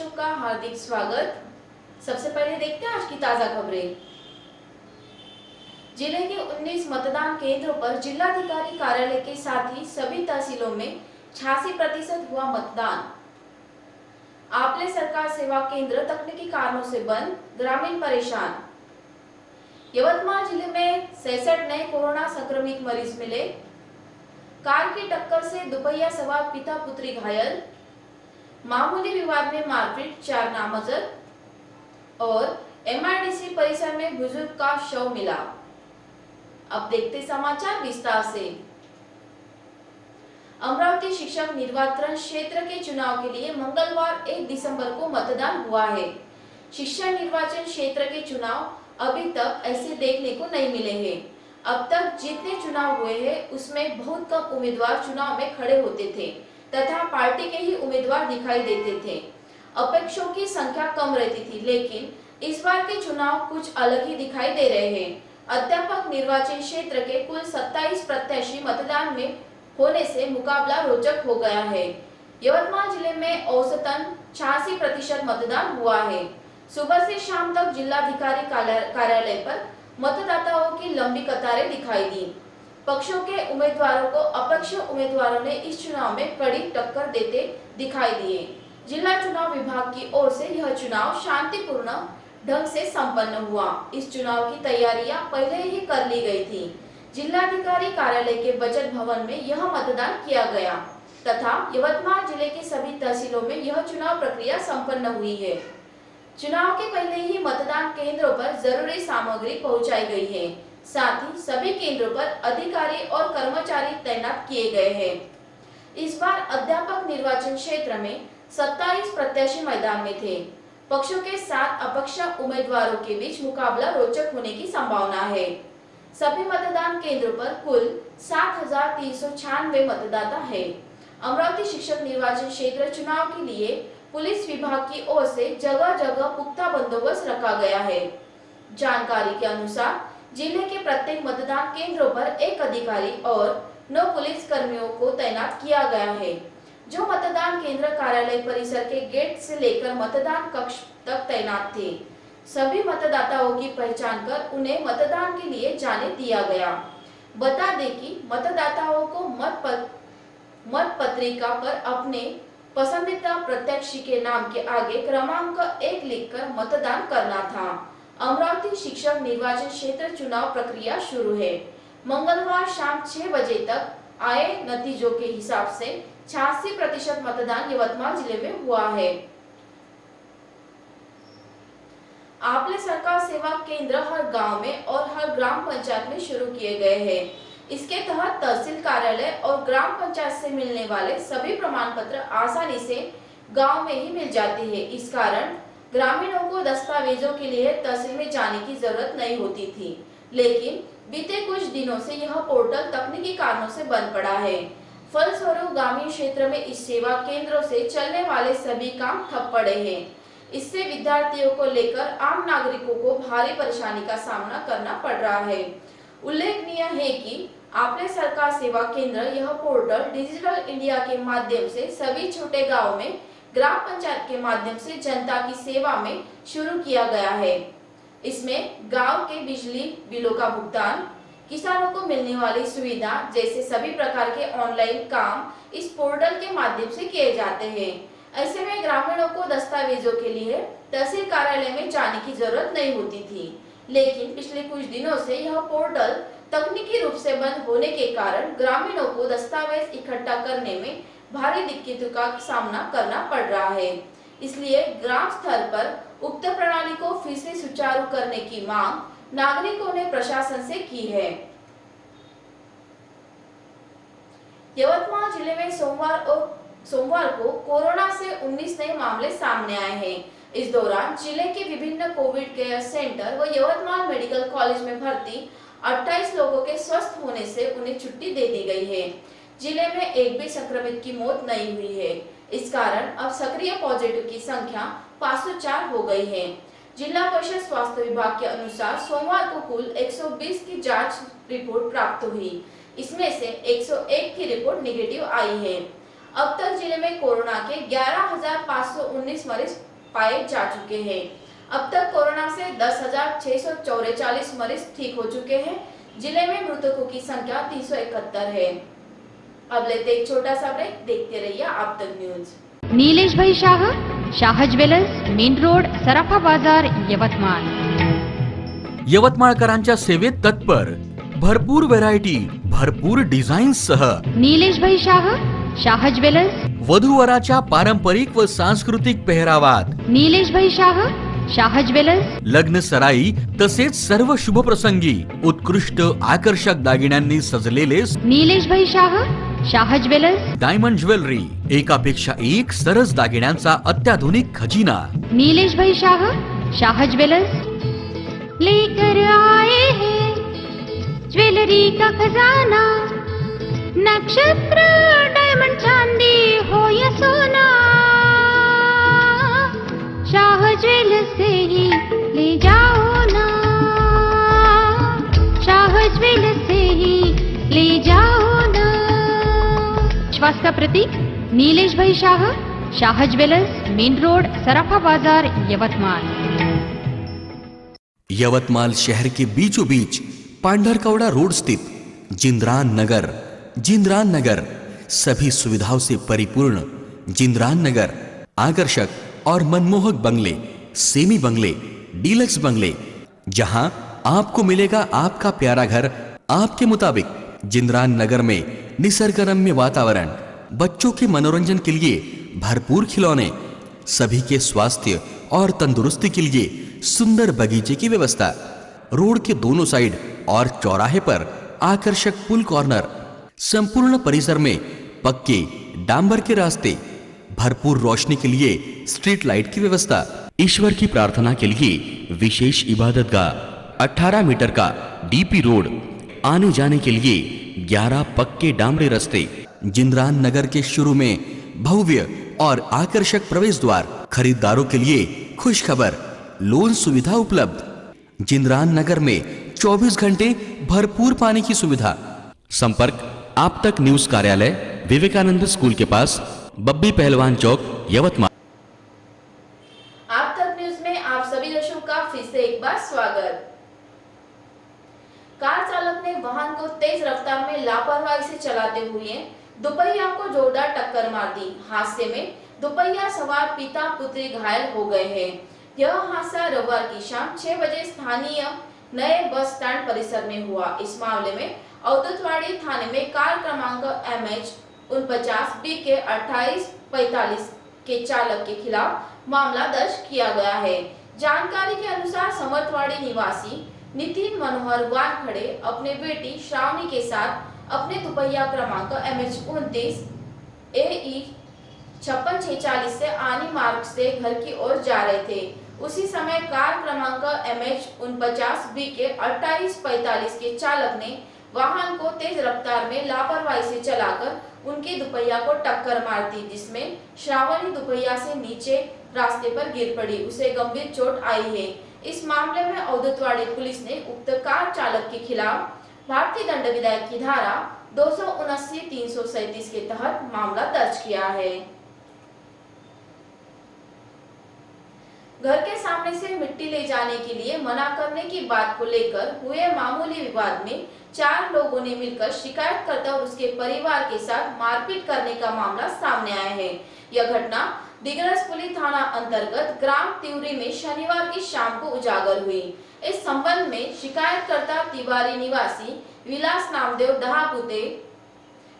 दर्शकों का हार्दिक स्वागत। सबसे पहले देखते हैं आज की ताजा खबरें। जिले के 19 मतदान केंद्रों पर जिलाधिकारी कार्यालय के साथ ही सभी तहसीलों में 86% हुआ मतदान। आपले सरकार सेवा केंद्र तकनीकी कारणों से बंद, ग्रामीण परेशान। यवतमाल जिले में 66 नए कोरोना संक्रमित मरीज मिले। कार की टक्कर से दुपहिया सवार पिता पुत्री घायल। मामूली विवाद में मारपीट, 4 नामजद। और एमआईडीसी परिसर में बुजुर्ग का शव मिला। अब देखते समाचार विस्तार से। अमरावती शिक्षक निर्वाचन क्षेत्र के चुनाव के लिए मंगलवार 1 दिसंबर को मतदान हुआ है। शिक्षक निर्वाचन क्षेत्र के चुनाव अभी तक ऐसे देखने को नहीं मिले हैं। अब तक जितने चुनाव हुए हैं उसमें बहुत कम उम्मीदवार चुनाव में खड़े होते थे तथा पार्टी के ही उम्मीदवार दिखाई देते थे। अपेक्षों की संख्या कम रहती थी, लेकिन इस बार के चुनाव कुछ अलग ही दिखाई दे रहे हैं। अध्यापक निर्वाचन क्षेत्र के कुल 27 प्रत्याशी मतदान में होने से मुकाबला रोचक हो गया है। यवतमाल जिले में औसतन 86% मतदान हुआ है। सुबह से शाम तक जिलाधिकारी कार्यालय पर मतदाताओं की लंबी कतारें दिखाई दी। पक्षों के उम्मीदवारों को अपक्ष उम्मीदवारों ने इस चुनाव में कड़ी टक्कर देते दिखाई दिए। जिला चुनाव विभाग की ओर से यह चुनाव शांतिपूर्ण ढंग से संपन्न हुआ। इस चुनाव की तैयारियां पहले ही कर ली गई थी। जिलाधिकारी कार्यालय के बजट भवन में यह मतदान किया गया तथा यवतमाल जिले के सभी तहसीलों में यह चुनाव प्रक्रिया संपन्न हुई है। चुनाव के पहले ही मतदान केंद्रों पर जरूरी सामग्री पहुंचाई गई है। साथ ही सभी केंद्रों पर अधिकारी और कर्मचारी तैनात किए गए हैं। इस बार अध्यापक निर्वाचन क्षेत्र में 27 प्रत्याशी मैदान में थे। पक्षों के साथ अपक्ष उम्मीदवारों के बीच मुकाबला रोचक होने की संभावना है। सभी मतदान केंद्रों पर कुल 7396 मतदाता है। अमरावती शिक्षक निर्वाचन क्षेत्र चुनाव के लिए पुलिस विभाग की ओर से जगह जगह पुख्ता बंदोबस्त रखा गया है। जानकारी के अनुसार जिले के प्रत्येक मतदान केंद्रों पर एक अधिकारी और 9 पुलिस कर्मियों को तैनात किया गया है, जो मतदान केंद्र कार्यालय परिसर के गेट से लेकर मतदान कक्ष तक तैनात थे। सभी मतदाताओं की पहचान कर उन्हें मतदान के लिए जाने दिया गया। बता दें कि मतदाताओं को मत पत्रिका पर अपने पसंदीदा प्रत्याशी के नाम के आगे क्रमांक 1 लिखकर मतदान करना था। अमरावती शिक्षक निर्वाचन क्षेत्र चुनाव प्रक्रिया शुरू है। मंगलवार शाम 6 बजे तक आए नतीजों के हिसाब से 86% मतदान यवतमाल जिले में हुआ है। आपले सरकार सेवा केंद्र हर गांव में और हर ग्राम पंचायत में शुरू किए गए हैं। इसके तहत तहसील कार्यालय और ग्राम पंचायत से मिलने वाले सभी प्रमाण पत्र आसानी से गांव में ही मिल जाते हैं। इस कारण ग्रामीणों को दस्तावेजों के लिए तहसील में जाने की जरूरत नहीं होती थी, लेकिन बीते कुछ दिनों से यह पोर्टल तकनीकी कारणों से बंद पड़ा है। फलस्वरूप ग्रामीण क्षेत्र में इस सेवा केंद्रों से चलने वाले सभी काम ठप पड़े हैं। इससे विद्यार्थियों को लेकर आम नागरिकों को भारी परेशानी का सामना करना पड़ रहा है। उल्लेखनीय है कि आपले सरकार सेवा केंद्र यह पोर्टल डिजिटल इंडिया के माध्यम से सभी छोटे गाँव में ग्राम पंचायत के माध्यम से जनता की सेवा में शुरू किया गया है। इसमें गांव के बिजली बिलों का भुगतान, किसानों को मिलने वाली सुविधा जैसे सभी प्रकार के ऑनलाइन काम इस पोर्टल के माध्यम से किए जाते हैं। ऐसे में ग्रामीणों को दस्तावेजों के लिए तहसील कार्यालय में जाने की जरूरत नहीं होती थी, लेकिन पिछले कुछ दिनों से यह पोर्टल तकनीकी रूप से बंद होने के कारण ग्रामीणों को दस्तावेज इकट्ठा करने में भारी दिक्कतों का सामना करना पड़ रहा है। इसलिए ग्राम स्तर पर उक्त प्रणाली को फिर से सुचारू करने की मांग नागरिकों ने प्रशासन से की है। यवतमाल जिले में सोमवार को कोरोना से 19 नए मामले सामने आए हैं। इस दौरान जिले के विभिन्न कोविड केयर सेंटर व यवतमाल मेडिकल कॉलेज में भर्ती 28 लोगों के स्वस्थ होने से उन्हें छुट्टी दे दी गई है। जिले में एक भी संक्रमित की मौत नहीं हुई है। इस कारण अब सक्रिय पॉजिटिव की संख्या 504 हो गई है। जिला परिषद स्वास्थ्य विभाग के अनुसार सोमवार को कुल 120 की जांच रिपोर्ट प्राप्त हुई। इसमें से 101 की रिपोर्ट नेगेटिव आई है। अब तक जिले में कोरोना के 11,519 मरीज पाए जा चुके हैं। अब तक कोरोना से 10,644 मरीज ठीक हो चुके हैं। जिले में मृतकों की संख्या 371 है। अब लेते एक छोटा सा ब्रेक, देखते रहिए आप तक न्यूज। नीलेश भाई शाह ज्वेलर्स, मेन रोड, सराफा बाजार, यवतमाळ। यवतमाळकरांच्या सेवेत तत्पर, भरपूर व्हरायटी, भरपूर डिझाईन्स सह नीलेश भाई शाह ज्वेलर्स, वधूवराच्या पारंपरिक व सांस्कृतिक पेहरावात नीलेश भाई शाह ज्वेलर्स, लग्न सराई तसेच सर्व शुभ प्रसंगी उत्कृष्ट आकर्षक दागिन्यांनी सजलेले नीलेश भाई शाह ज्वेलर्स, डायमंड ज्वेलरी, एकापेक्षा एक सरस दागिन्यांचा अत्याधुनिक खजिना। नीलेश भाई शाह ज्वेलर्स लेकर आए हैं ज्वेलरी का खजाना, नक्षत्र, डायमंड, चांदी हो या सोना, शाह ज्वेलर्स से ही ले जाओ ना, शाह ज्वेलर्स से ही ले जाओ ना। विश्वास का प्रतीक नीलेश भाई शाह ज्वेलर्स, मेन रोड, सराफा बाजार, यवतमाळ। यवतमाल शहर के बीचों बीच पांढरकवड़ा रोड स्थित जिंद्रान नगर सभी सुविधाओं से परिपूर्ण जिंद्रान नगर आकर्षक और मनमोहक बंगले, सेमी बंगले, डीलक्स बंगले, जहां आपको मिलेगा आपका प्यारा घर आपके मुताबिक। जिंद्रान नगर में निसर्गरम्य वातावरण, बच्चों के मनोरंजन के लिए भरपूर खिलौने, सभी के स्वास्थ्य और तंदुरुस्ती के लिए सुंदर बगीचे की व्यवस्था, रोड के दोनों साइड और चौराहे पर आकर्षक पुल कॉर्नर, संपूर्ण परिसर में पक्के डांबर के रास्ते, भरपूर रोशनी के लिए स्ट्रीट लाइट की व्यवस्था, ईश्वर की प्रार्थना के लिए विशेष इबादतगाह, 18 मीटर का डीपी रोड, आने जाने के लिए 11 पक्के डामरे रास्ते। जिंद्रान नगर के शुरू में भव्य और आकर्षक प्रवेश द्वार, खरीदारों के लिए खुश खबर, लोन सुविधा उपलब्ध। जिंद्रान नगर में 24 घंटे भरपूर पानी की सुविधा। संपर्क आप तक न्यूज कार्यालय, विवेकानंद स्कूल के पास, बब्बी पहलवान चौक, यवतमाळ। आप तक न्यूज में आप सभी दर्शकों का फिर से एक बार स्वागत। कार चालक ने वाहन को तेज रफ्तार में लापरवाही से चलाते हुए दुपहिया को जोरदार टक्कर मार दी। हादसे में दुपहिया सवार पिता पुत्री घायल हो गए हैं। यह हादसा रविवार की शाम 6 बजे स्थानीय नए बस स्टैंड परिसर में हुआ। इस मामले में औदतवाड़ी थाने में कार क्रमांक MH49 BK 2845 के चालक के खिलाफ मामला दर्ज किया गया है। जानकारी के अनुसार समर्थवाड़ी निवासी नितिन मनोहर वानखड़े अपने बेटी श्रावणी के साथ अपने दुपहिया क्रमांक MH29 AE 5646 से आनी मार्ग से घर की ओर जा रहे थे। उसी समय कार क्रमांक MH49 BK 2845 के चालक ने वाहन को तेज रफ्तार में लापरवाही से चलाकर उनके दुपहिया को टक्कर मार दी, जिसमें श्रावणी दुपहिया से नीचे रास्ते पर गिर पड़ी। उसे गंभीर चोट आई है। इस मामले में औदतवाड़ी पुलिस ने उक्त कार चालक के खिलाफ भारतीय दंड विधेयक की धारा 279, 337 के तहत मामला दर्ज किया है। घर के सामने से मिट्टी ले जाने के लिए मना करने की बात को लेकर हुए मामूली विवाद में 4 लोगों ने मिलकर शिकायतकर्ता और उसके परिवार के साथ मारपीट करने का मामला सामने आया है। यह घटना दिगरसपुली थाना अंतर्गत ग्राम तिवरी में शनिवार की शाम को उजागर हुई। इस संबंध में शिकायतकर्ता तिवारी निवासी विलास नामदेव दहापुते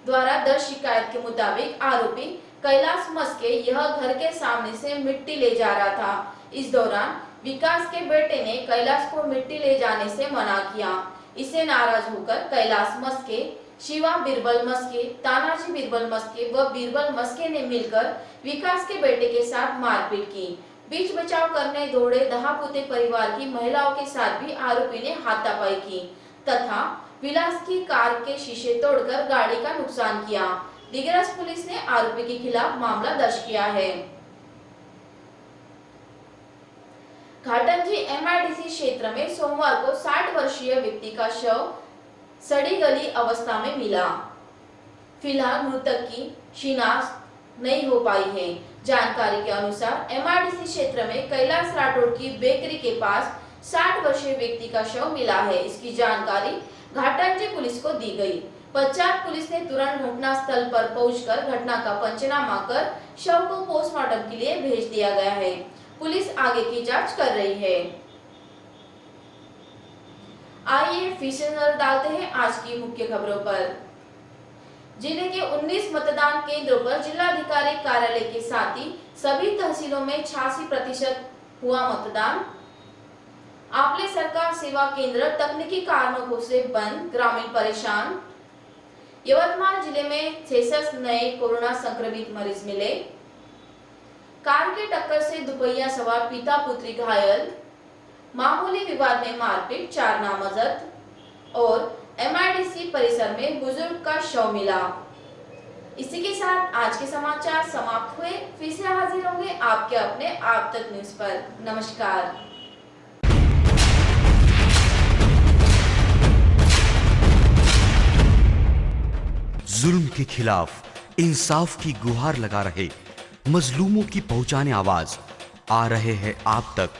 द्वारा दर्ज शिकायत के मुताबिक आरोपी कैलाश मस्के यह घर के सामने से मिट्टी ले जा रहा था। इस दौरान विकास के बेटे ने कैलाश को मिट्टी ले जाने से मना किया। इससे नाराज होकर कैलाश मस्के, शिवा बीरबल मस्के, तानाजी बीरबल मस्के व बीरबल मस्के ने मिलकर विकास के बेटे के साथ मारपीट की। बीच बचाव करने दौड़े दहापुते परिवार की महिलाओं के साथ भी आरोपी ने हाथापाई की तथा विलास की कार के शीशे तोड़कर गाड़ी का नुकसान किया। दिगरस पुलिस ने आरोपी के खिलाफ मामला दर्ज किया है। घाटंजी MIDC क्षेत्र में सोमवार को 60 वर्षीय व्यक्ति का शव सड़ी गली अवस्था में मिला। फिलहाल मृतक की शिनाख्त नहीं हो पाई है। जानकारी के अनुसार MIDC क्षेत्र में कैलाश राठौड़ की बेकरी के पास 60 वर्षीय व्यक्ति का शव मिला है। इसकी जानकारी घाटंजी पुलिस को दी गई। पश्चात पुलिस ने तुरंत घटना स्थल पर पहुंचकर घटना का पंचनामा कर शव को पोस्टमार्टम के लिए भेज दिया गया है। पुलिस आगे की जांच कर रही है। आइए फिर से नजर डालते हैं आज की मुख्य खबरों पर। जिले के 19 मतदान केंद्रों पर जिलाधिकारी कार्यालय के साथ ही सभी तहसीलों में 86% हुआ मतदान। आपले सरकार सेवा केंद्र तकनीकी कारणों से बंद, ग्रामीण परेशान। यवतमाल जिले में 66 नए कोरोना संक्रमित मरीज मिले। कार की टक्कर से दुपहिया सवार पिता पुत्री घायल। मामूली विवाद में मारपीट, 4 नामजद। और MIDC परिसर में बुजुर्ग का शव मिला। इसी के साथ आज के समाचार समाप्त हुए। फिर से हाजिर होंगे आपके अपने आप तक न्यूज पर। नमस्कार। जुल्म के खिलाफ इंसाफ की गुहार लगा रहे मजलूमों की पहुंचाने आवाज आ रहे हैं आप तक।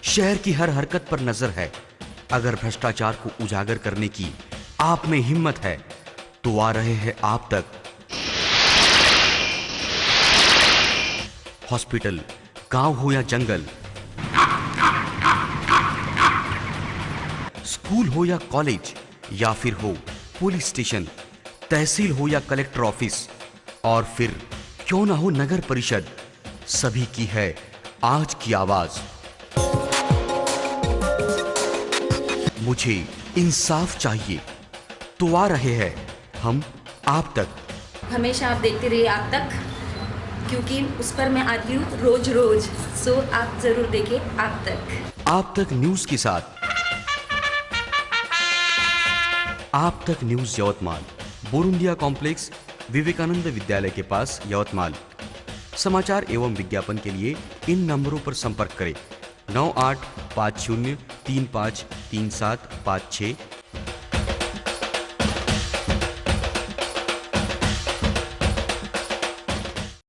शहर की हर हरकत पर नजर है। अगर भ्रष्टाचार को उजागर करने की आप में हिम्मत है तो आ रहे हैं आप तक। हॉस्पिटल, गांव हो या जंगल, स्कूल हो या कॉलेज, या फिर हो पुलिस स्टेशन, तहसील हो या कलेक्टर ऑफिस, और फिर क्यों ना हो नगर परिषद, सभी की है आज की आवाज। मुझे इंसाफ चाहिए तो आ रहे हैं हम आप तक। हमेशा आप देखते रहिए आप तक, क्योंकि उस पर मैं आती हूँ रोज रोज। सो आप जरूर देखिए आप तक। आप तक न्यूज के साथ आप तक न्यूज यवतमाल, बोरुंडिया कॉम्प्लेक्स, विवेकानंद विद्यालय के पास, यवतमाल। समाचार एवं विज्ञापन के लिए इन नंबरों पर संपर्क करें। 9850353756